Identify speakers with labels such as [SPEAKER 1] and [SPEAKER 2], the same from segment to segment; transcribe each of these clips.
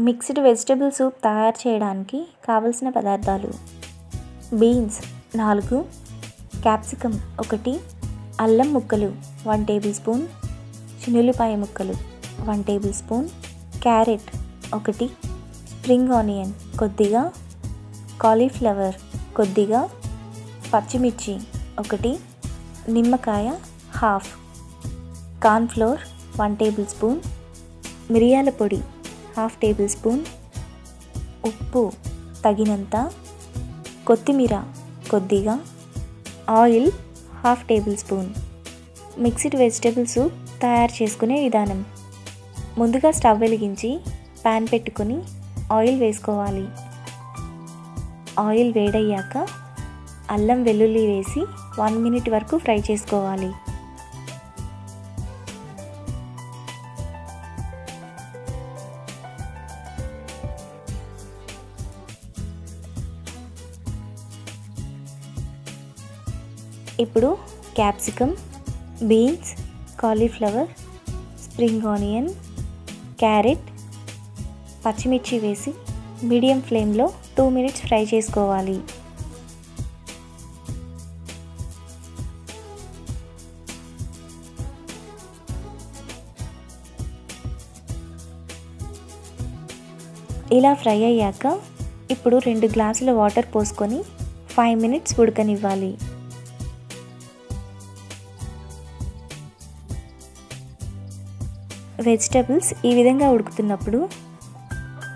[SPEAKER 1] Mixed vegetable soup తయారు చేయడానికి కావలసిన పదార్థాలు: బీన్స్ 4, క్యాప్సికమ్ 1, అల్లం ముక్కలు 1 టేబుల్ స్పూన్, చిన్నుల్లిపాయ ముక్కలు 1 table spoon, carrot 1, spring onion కొద్దిగా, కాలీఫ్లవర్ కొద్దిగా, పచ్చిమిర్చి 1, నిమ్మకాయ ½ కార్న్ఫ్లోర్ 1 టేబుల్ స్పూన్, మిరియాల పొడి ½ టేబుల్ స్పూన్, ఉప్పు తగినంత, కొత్తిమీర కొద్దిగా, oil ½ table spoon. Mixed vegetable soup తయారు చేసుకునే విధానం: ముందుగా స్టవ్ వెలిగించి ప్యాన్ పెట్టుకొని ఆయిల్ వేసుకోవాలి. ఆయిల్ వేడయ్యాక అల్లం వెల్లుల్లి వేసి 1 మినిట్ వరకు ఫ్రై చేసుకోవాలి. ఇప్పుడు capsicum, beans, cauliflower, spring onion, carrot, పచ్చిమిర్చి వేసి మీడియం ఫ్లేమ్లో 2 మినిట్స్ ఫ్రై చేసుకోవాలి. ఇలా ఫ్రై అయ్యాక ఇప్పుడు 2 గ్లాసుల వాటర్ పోసుకొని 5 మినిట్స్ ఉడకనివ్వాలి. వెజిటబుల్స్ ఈ విధంగా ఉడుకుతున్నప్పుడు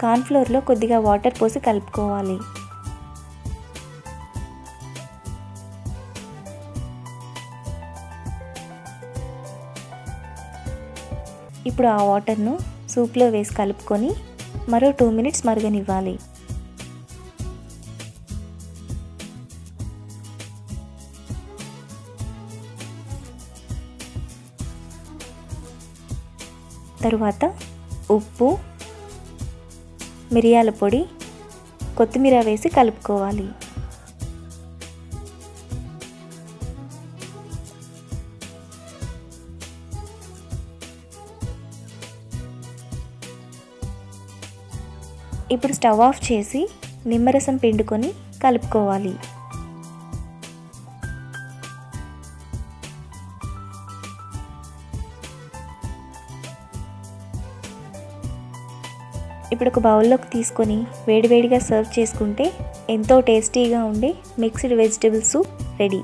[SPEAKER 1] కార్న్ఫ్లోర్లో కొద్దిగా వాటర్ పోసి కలుపుకోవాలి. ఇప్పుడు ఆ వాటర్ను సూప్లో వేసి కలుపుకొని మరో 2 మినిట్స్ మరగనివ్వాలి. తరువాత ఉప్పు, మిరియాల పొడి, కొత్తిమీర వేసి కలుపుకోవాలి. ఇప్పుడు స్టవ్ ఆఫ్ చేసి నిమ్మరసం పిండుకొని కలుపుకోవాలి. ఇప్పుడు ఒక బౌల్లోకి తీసుకొని వేడివేడిగా సర్వ్ చేసుకుంటే ఎంతో టేస్టీగా ఉండే మిక్స్డ్ వెజిటబుల్ సూప్ రెడీ.